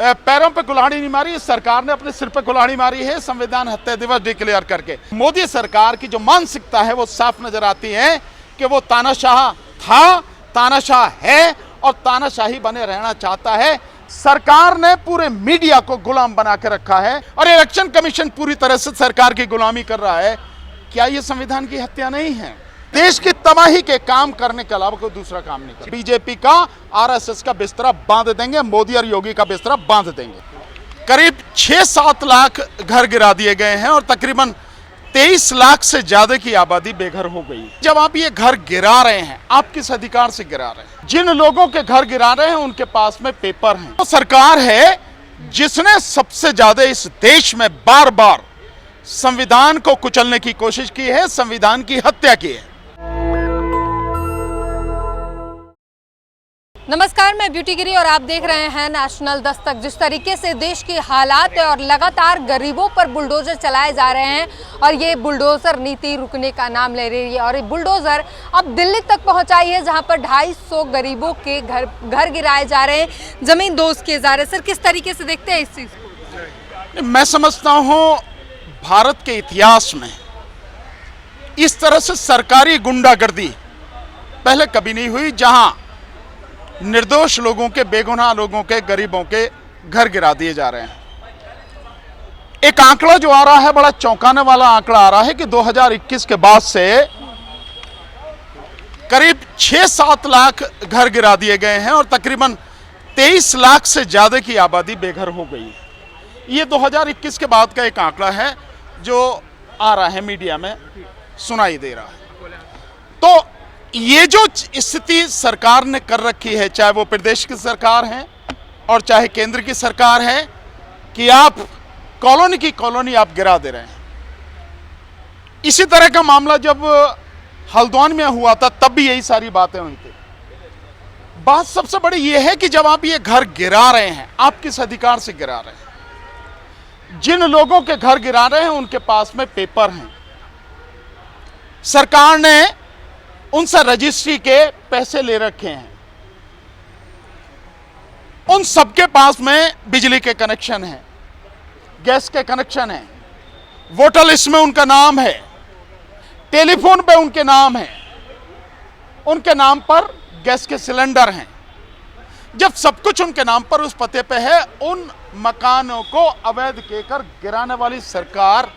पैरों पे कुल्हाड़ी नहीं मारी, सरकार ने अपने सिर पे कुल्हाड़ी मारी है संविधान हत्या दिवस डिक्लेयर करके। मोदी सरकार की जो मानसिकता है वो साफ नजर आती है कि वो तानाशाह था, तानाशाह है और तानाशाही बने रहना चाहता है। सरकार ने पूरे मीडिया को गुलाम बना के रखा है और इलेक्शन कमीशन पूरी तरह से सरकार की गुलामी कर रहा है। क्या ये संविधान की हत्या नहीं है? देश की तबाही के काम करने के अलावा कोई दूसरा काम नहीं कर। बीजेपी का, आरएसएस का बिस्तरा बांध देंगे, मोदी और योगी का बिस्तरा बांध देंगे। करीब 6-7 लाख घर गिरा दिए गए हैं और तकरीबन 23 लाख से ज्यादा की आबादी बेघर हो गई। जब आप ये घर गिरा रहे हैं, आप किस अधिकार से गिरा रहे हैं? जिन लोगों के घर गिरा रहे हैं उनके पास में पेपर हैं। तो सरकार है जिसने सबसे ज्यादा इस देश में बार बार संविधान को कुचलने की कोशिश की है, संविधान की हत्या की है। नमस्कार, मैं ब्यूटी गिरी और आप देख रहे हैं नेशनल दस्तक। जिस तरीके से देश की हालात है और लगातार गरीबों पर बुलडोजर चलाए जा रहे हैं और ये बुलडोजर नीति रुकने का नाम ले रही है और ये बुलडोजर अब दिल्ली तक पहुंचाई है जहां पर 250 गरीबों के घर गिराए जा रहे हैं, जमीन दोस्त किए जा रहे हैं। सर, किस तरीके से देखते हैं इस चीज को? मैं समझता हूं भारत के इतिहास में इस तरह से सरकारी गुंडागर्दी पहले कभी नहीं हुई, जहां निर्दोष लोगों के, बेगुनाह लोगों के, गरीबों के घर गिरा दिए जा रहे हैं। एक आंकड़ा जो आ रहा है, बड़ा चौंकाने वाला आंकड़ा आ रहा है कि 2021 के बाद से करीब 6-7 लाख घर गिरा दिए गए हैं और तकरीबन 23 लाख से ज्यादा की आबादी बेघर हो गई है। ये 2021 के बाद का एक आंकड़ा है जो आ रहा है, मीडिया में सुनाई दे रहा है। तो ये जो स्थिति सरकार ने कर रखी है, चाहे वो प्रदेश की सरकार है और चाहे केंद्र की सरकार है, कि आप कॉलोनी की कॉलोनी आप गिरा दे रहे हैं। इसी तरह का मामला जब हल्द्वानी में हुआ था तब भी यही सारी बातें हुई थी। बात सबसे बड़ी ये है कि जब आप ये घर गिरा रहे हैं, आप किस अधिकार से गिरा रहे हैं? जिन लोगों के घर गिरा रहे हैं उनके पास में पेपर हैं। सरकार ने उनसे रजिस्ट्री के पैसे ले रखे हैं। उन सबके पास में बिजली के कनेक्शन है, गैस के कनेक्शन है, वोटर लिस्ट में उनका नाम है, टेलीफोन पे उनके नाम है, उनके नाम पर गैस के सिलेंडर हैं। जब सब कुछ उनके नाम पर उस पते पे है, उन मकानों को अवैध कहकर गिराने वाली सरकार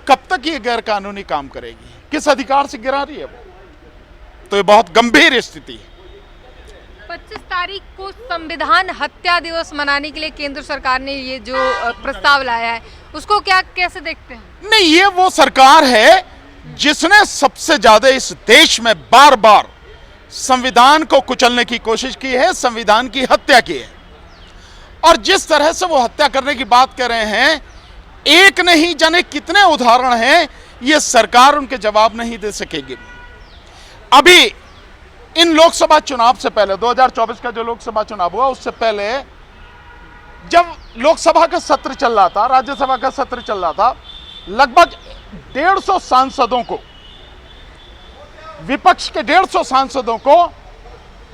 कब तक ये गैर कानूनी काम करेगी? किस अधिकार से गिरा रही है वो? तो ये बहुत गंभीर स्थिति है। 25 तारीख को संविधान हत्या दिवस मनाने के लिए केंद्र सरकार ने ये जो प्रस्ताव लाया है, उसको कैसे देखते हैं? नहीं, ये वो सरकार है जिसने सबसे ज्यादा इस देश में बार बार संविधान को कुचलने की कोशिश की है, संविधान की हत्या की है। और जिस तरह से वो हत्या करने की बात कर रहे हैं, एक नहीं जाने कितने उदाहरण हैं, ये सरकार उनके जवाब नहीं दे सकेगी। अभी इन लोकसभा चुनाव से पहले, 2024 का जो लोकसभा चुनाव हुआ उससे पहले, जब लोकसभा का सत्र चल रहा था, राज्यसभा का सत्र चल रहा था, लगभग 150 सांसदों को, विपक्ष के 150 सांसदों को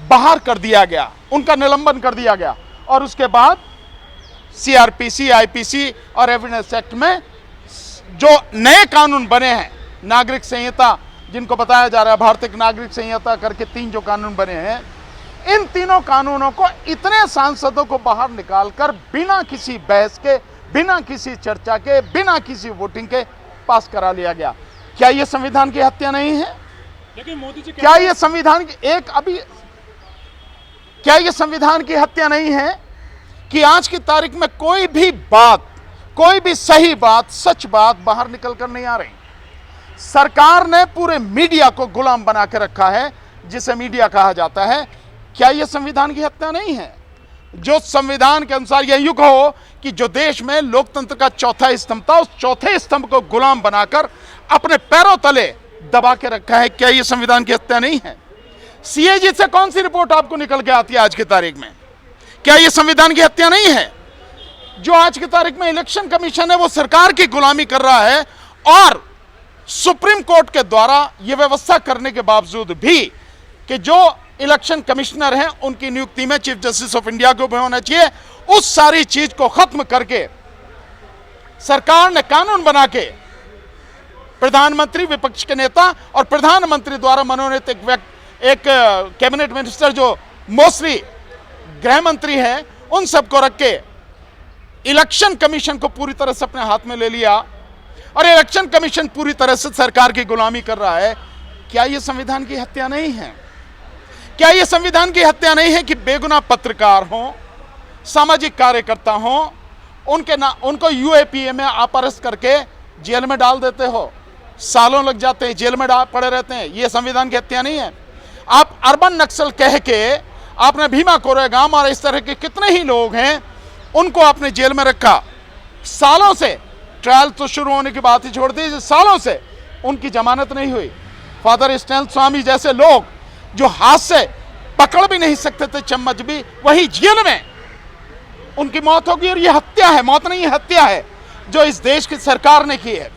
बाहर कर दिया गया, उनका निलंबन कर दिया गया। और उसके बाद सीआरपीसी, आईपीसी और एविडेंस एक्ट में जो नए कानून बने हैं, नागरिक संहिता जिनको बताया जा रहा है, भारतीय नागरिक संहिता करके 3 जो कानून बने हैं, इन तीनों कानूनों को इतने सांसदों को बाहर निकालकर बिना किसी बहस के, बिना किसी चर्चा के, बिना किसी वोटिंग के पास करा लिया गया। क्या यह संविधान की हत्या नहीं है? लेकिन मोदी जी क्या यह संविधान की क्या यह संविधान की हत्या नहीं है कि आज की तारीख में कोई भी बात, कोई भी सही बात, सच बात बाहर निकल कर नहीं आ रही? सरकार ने पूरे मीडिया को गुलाम बना के रखा है, जिसे मीडिया कहा जाता है। क्या यह संविधान की हत्या नहीं है? जो संविधान के अनुसार यह युग हो कि जो देश में लोकतंत्र का चौथा स्तंभ था, उस चौथे स्तंभ को गुलाम बनाकर अपने पैरों तले दबा के रखा है। क्या यह संविधान की हत्या नहीं है? सीएजी से कौन सी रिपोर्ट आपको निकल के आती है आज की तारीख में? क्या यह संविधान की हत्या नहीं है? जो आज की तारीख में इलेक्शन कमीशन है वो सरकार की गुलामी कर रहा है और सुप्रीम कोर्ट के द्वारा यह व्यवस्था करने के बावजूद भी कि जो इलेक्शन कमिश्नर हैं उनकी नियुक्ति में चीफ जस्टिस ऑफ इंडिया को भी होना चाहिए, उस सारी चीज को खत्म करके सरकार ने कानून बना के प्रधानमंत्री, विपक्ष के नेता और प्रधानमंत्री द्वारा मनोनीत एक कैबिनेट मिनिस्टर जो मोस्टली गृह मंत्री हैं, उन सबको रख के इलेक्शन कमीशन को पूरी तरह से अपने हाथ में ले लिया और इलेक्शन कमीशन पूरी तरह से सरकार की गुलामी कर रहा है। क्या यह संविधान की हत्या नहीं है? क्या यह संविधान की हत्या नहीं है कि बेगुनाह पत्रकार हों, सामाजिक कार्यकर्ता हों, उनको यूएपीए में आप अरेस्ट करके जेल में डाल देते हो, सालों लग जाते हैं, जेल में पड़े रहते हैं? यह संविधान की हत्या नहीं है? आप अर्बन नक्सल कह के आपने भीमा कोरेगाम और इस तरह के कितने ही लोग हैं, उनको आपने जेल में रखा, सालों से, ट्रायल तो शुरू होने की बात ही छोड़ दी, सालों से उनकी जमानत नहीं हुई। फादर स्टैन स्वामी जैसे लोग जो हाथ से पकड़ भी नहीं सकते थे चम्मच भी, वही जेल में उनकी मौत होगी। और यह हत्या है, मौत नहीं है, हत्या है जो इस देश की सरकार ने की है।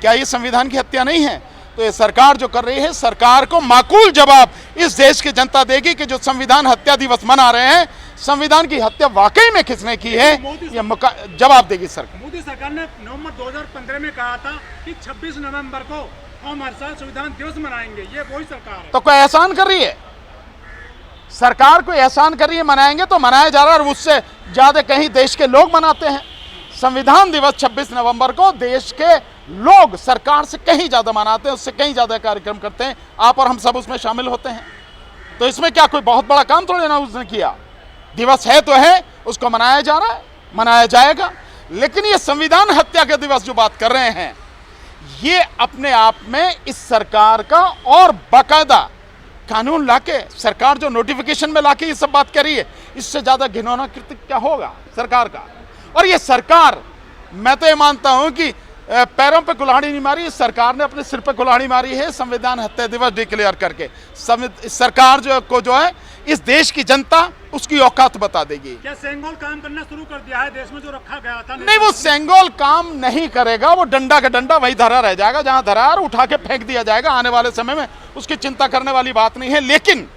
क्या यह संविधान की हत्या नहीं है? तो ये सरकार जो कर रही है, सरकार को माकूल जवाब इस देश की जनता देगी कि जो संविधान हत्या दिवस मना रहे हैं, संविधान की हत्या वाकई में किसने की है, यह जवाब देगी सरकार। मोदी सरकार ने नवंबर 2015 में कहा था कि 26 नवंबर को हम हर साल संविधान दिवस मनाएंगे, ये वही सरकार है। तो कोई एहसान कर रही है? सरकार कोई एहसान कर रही है, मनाएंगे तो मनाया जा रहा है, और उससे ज्यादा कहीं देश के लोग मनाते हैं। संविधान दिवस 26 नवंबर को देश के लोग सरकार से कहीं ज्यादा मनाते हैं, उससे कहीं ज्यादा कार्यक्रम करते हैं। आप और हम सब उसमें शामिल होते हैं। तो इसमें क्या कोई बहुत बड़ा काम थोड़ी ना उसने किया। दिवस है तो है, उसको मनाया जा रहा है, मनाया जाएगा। लेकिन ये संविधान हत्या के दिवस जो बात कर रहे हैं, ये अपने आप में इस सरकार का, और बाकायदा कानून लाके सरकार जो नोटिफिकेशन में लाके ये सब बात कर रही है, इससे ज्यादा घिनौना कृत्य क्या होगा सरकार का। और ये सरकार, मैं तो ये मानता हूं कि पैरों पे कुल्हाड़ी नहीं मारी, सरकार ने अपने सिर पे कुल्हाड़ी मारी है संविधान हत्या दिवस डिक्लेयर करके। सरकार जो है इस देश की जनता उसकी औकात बता देगी। क्या सेंगोल काम करना शुरू कर दिया है देश में जो रखा गया था? नहीं, वो सेंगोल काम नहीं करेगा, वो डंडा का डंडा वही धरा रह जाएगा जहां धरा, और उठा के फेंक दिया जाएगा आने वाले समय में। उसकी चिंता करने वाली बात नहीं है। लेकिन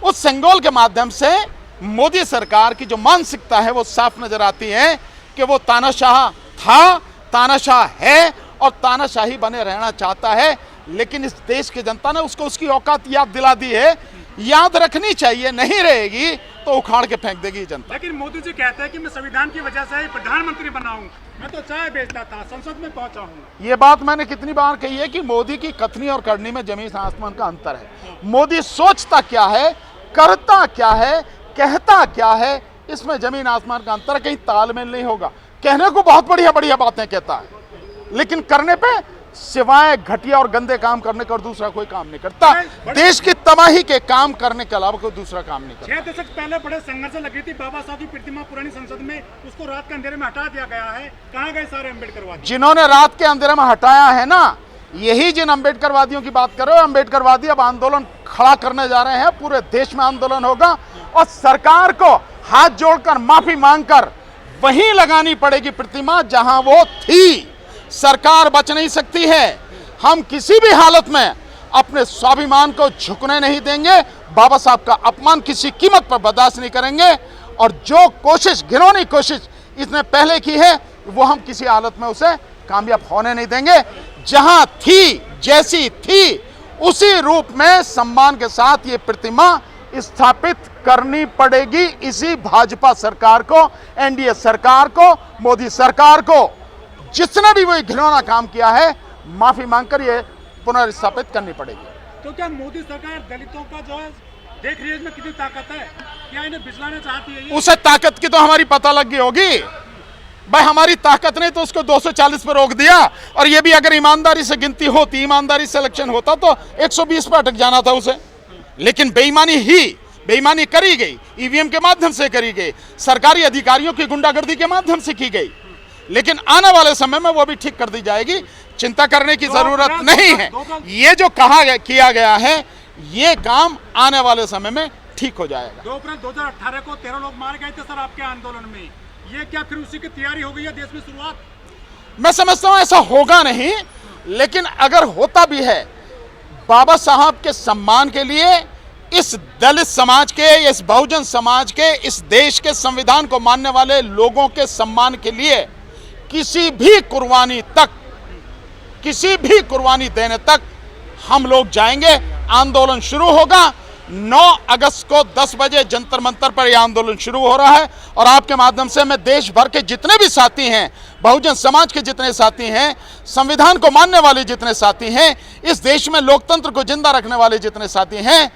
उस सेंगोल के माध्यम से मोदी सरकार की जो मानसिकता है वो साफ नजर आती है कि वो तानाशाह था, तानाशाह है और तानाशाही बने रहना चाहता है। लेकिन इस देश की जनता ने उसको उसकी औकात याद दिला दी है, याद रखनी चाहिए। नहीं रहेगी तो उखाड़ के फेंक देगी जनता। लेकिन मोदी जी कहते हैं कि मैं संविधान की वजह से प्रधानमंत्री बना हूं, मैं तो चाय बेचता था, संसद में पहुंचा हूं। ये बात मैंने कितनी बार कही है कि मोदी की कथनी और करनी में जमीन आसमान का अंतर है। मोदी सोचता क्या है, करता क्या है, कहता क्या है, इसमें जमीन आसमान का अंतर है। कहीं तालमेल नहीं होगा। कहने को बहुत बढ़िया बढ़िया बातें कहता है, लेकिन करने पे सिवाय घटिया और गंदे काम करने का और दूसरा कोई काम नहीं करता। देश की तबाही के काम करने के अलावा कोई दूसरा काम नहीं करता। 6 दशक पहले बड़े संघर्ष लगी थी बाबा साहब की प्रतिमा पुरानी संसद में, उसको रात के अंधेरे में हटा दिया गया है। कहाँ गए सारे अम्बेडकरवादी? जिन्होंने रात के अंधेरे में हटाया है ना, यही जिन अम्बेडकरवादियों की बात कर रहे हो, अम्बेडकरवादी अब आंदोलन खड़ा करने जा रहे हैं। पूरे देश में आंदोलन होगा और सरकार को हाथ जोड़कर माफी मांगकर वहीं लगानी पड़ेगी प्रतिमा जहां वो थी। सरकार बच नहीं सकती है। हम किसी भी हालत में अपने स्वाभिमान को झुकने नहीं देंगे। बाबा साहब का अपमान किसी कीमत पर बर्दाश्त नहीं करेंगे। और जो कोशिश, घिनौनी कोशिश इसने पहले की है, वो हम किसी हालत में उसे कामयाब होने नहीं देंगे। जहां थी, जैसी थी, उसी रूप में सम्मान के साथ ये प्रतिमा स्थापित करनी पड़ेगी इसी भाजपा सरकार को, एनडीए सरकार को, मोदी सरकार को। जिसने भी वो घिनौना काम किया है, माफी मांगकर ये पुनर्स्थापित करनी पड़ेगी। तो क्या मोदी सरकार दलितों का जो है देख रही है इसमें कितनी ताकत है? क्या इन्हें बिचलाना चाहती है? उसे ताकत की तो हमारी पता लग गई होगी भाई। हमारी ताकत ने तो उसको 240 पर रोक दिया। और ये भी अगर ईमानदारी से गिनती होती, ईमानदारी से इलेक्शन होता तो 120 पर अटक जाना था उसे। लेकिन बेईमानी करी गई, ईवीएम के माध्यम से करी गई, सरकारी अधिकारियों की गुंडागर्दी के माध्यम से की गई। लेकिन आने वाले समय में वो भी ठीक कर दी जाएगी, चिंता करने की जरूरत नहीं है। ये जो किया गया है, ये काम आने वाले समय में ठीक हो जाएगा। 2 अप्रैल 2018 को 13 लोग मारे गए थे सर आपके आंदोलन में। ये क्या फिर उसी की तैयारी हो गई है देश में शुरुआत? मैं समझता हूं ऐसा होगा नहीं, लेकिन अगर होता भी है, बाबा साहब के सम्मान के लिए इस दलित समाज के, इस बहुजन समाज के, इस देश के संविधान को मानने वाले लोगों के सम्मान के लिए किसी भी कुर्बानी देने तक हम लोग जाएंगे। आंदोलन शुरू होगा 9 अगस्त को 10 बजे जंतर मंतर पर यह आंदोलन शुरू हो रहा है। और आपके माध्यम से मैं देश भर के जितने भी साथी हैं, बहुजन समाज के जितने साथी हैं, संविधान को मानने वाले जितने साथी हैं, इस देश में लोकतंत्र को जिंदा रखने वाले जितने साथी हैं,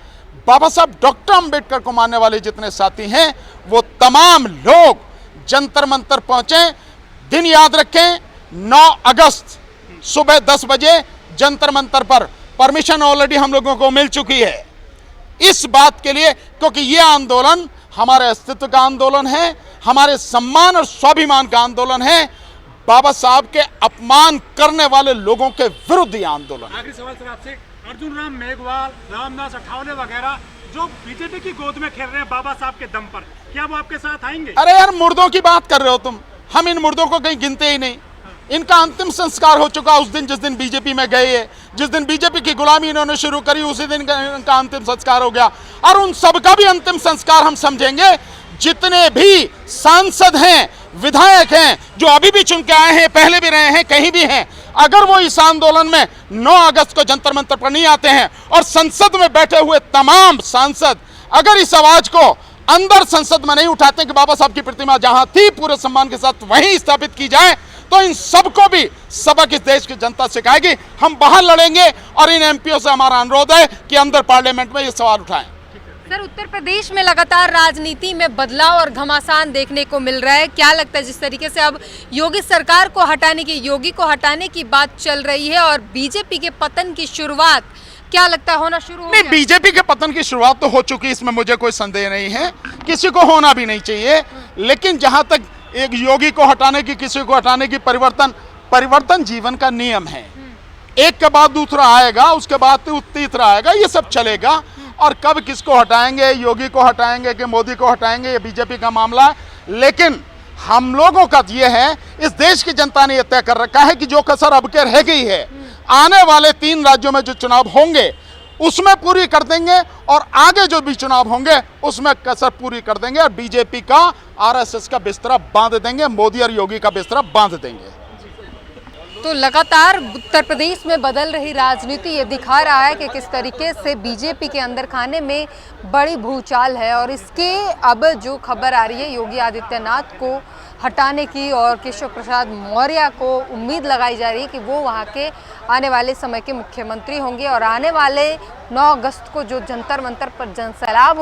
बाबा साहब डॉक्टर अंबेडकर को मानने वाले जितने साथी हैं, वो तमाम लोग जंतर मंतर पहुंचे। दिन याद रखें, 9 अगस्त सुबह 10 बजे जंतर मंतर पर। परमिशन ऑलरेडी हम लोगों को मिल चुकी है इस बात के लिए, क्योंकि यह आंदोलन हमारे अस्तित्व का आंदोलन है, हमारे सम्मान और स्वाभिमान का आंदोलन है। बाबा साहब के अपमान करने वाले लोगों के विरुद्ध यह आंदोलन। आखिरी सवाल सर आपसे, अर्जुन राम मेघवाल, रामदास अठावले वगैरह जो बीजेपी की गोद में खेल रहे हैं बाबा साहब के दम पर, क्या वो आपके साथ आएंगे? अरे यार, मुर्दों की बात कर रहे हो तुम। हम इन मुर्दों को कहीं गिनते ही नहीं। इनका अंतिम संस्कार हो चुका उस दिन जिस दिन बीजेपी में गए, जिस दिन बीजेपी की गुलामी इन्होंने शुरू करी, उसी दिन इनका अंतिम संस्कार हो गया। और उन सबका भी अंतिम संस्कार हम समझेंगे। जितने भी सांसद हैं, विधायक हैं, जो अभी भी चुन के आए हैं, पहले भी रहे हैं, कहीं भी हैं, अगर वो इस आंदोलन में 9 अगस्त को जंतर मंतर पर नहीं आते हैं, और संसद में बैठे हुए तमाम सांसद अगर इस आवाज को अंदर संसद में नहीं उठाते कि बाबा साहब की प्रतिमा जहां थी पूरे सम्मान के साथ वहीं स्थापित की जाए, तो इन सबको भी सबक इस देश की जनता सिखाएगी। हम बाहर लड़ेंगे और इन एमपीओ से हमारा अनुरोध है कि अंदर पार्लियामेंट में ये सवाल उठाएं। सर, उत्तर प्रदेश में लगातार राजनीति में बदलाव और घमासान देखने को मिल रहा है। क्या लगता है जिस तरीके से अब योगी सरकार को हटाने की, योगी को हटाने की बात चल रही है और बीजेपी के पतन की शुरुआत क्या लगता है होना शुरू हो गया? बीजेपी के पतन की शुरुआत तो हो चुकी, इसमें मुझे कोई संदेह नहीं है, किसी को होना भी नहीं चाहिए। लेकिन जहां तक एक योगी को हटाने की, किसी को हटाने की, परिवर्तन जीवन का नियम है। एक के बाद दूसरा आएगा, उसके बाद तीसरा आएगा, ये सब चलेगा। और कब किसको हटाएंगे, योगी को हटाएंगे कि मोदी को हटाएंगे, ये बीजेपी का मामला। लेकिन हम लोगों का ये है, इस देश की जनता ने यह तय कर रखा है कि जो कसर अब के रह गई है, आने वाले 3 राज्यों में जो चुनाव होंगे उसमें पूरी कर देंगे, और आगे जो भी चुनाव होंगे उसमें कसर पूरी कर देंगे, और बीजेपी का, आरएसएस का बिस्तरा बांध देंगे, मोदी और योगी का बिस्तरा बांध देंगे। तो लगातार उत्तर प्रदेश में बदल रही राजनीति ये दिखा रहा है कि किस तरीके से बीजेपी के अंदर खाने में बड़ी भूचाल है। और इसके अब जो खबर आ रही है योगी आदित्यनाथ को हटाने की, और केशव प्रसाद मौर्य को उम्मीद लगाई जा रही है कि वो वहाँ के आने वाले समय के मुख्यमंत्री होंगे। और आने वाले 9 अगस्त को जो जंतर मंतर पर जनसैलाब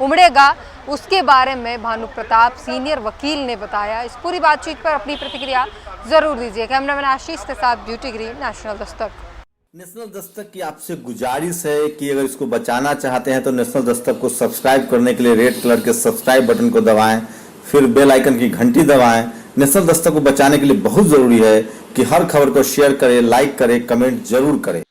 उमड़ेगा, उसके बारे में भानु प्रताप सीनियर वकील ने बताया। इस पूरी बातचीत पर अपनी प्रतिक्रिया जरूर दीजिए। कैमरामैन आशीष के साथ beauty green, national Dastak. National Dastak की आपसे गुजारिश है कि अगर इसको बचाना चाहते हैं तो नेशनल दस्तक को सब्सक्राइब करने के लिए रेड कलर के सब्सक्राइब बटन को दबाएं, फिर बेल आइकन की घंटी दबाएं। नेशनल दस्तक को बचाने के लिए बहुत जरूरी है कि हर खबर को शेयर करें, लाइक करें, कमेंट जरूर करें।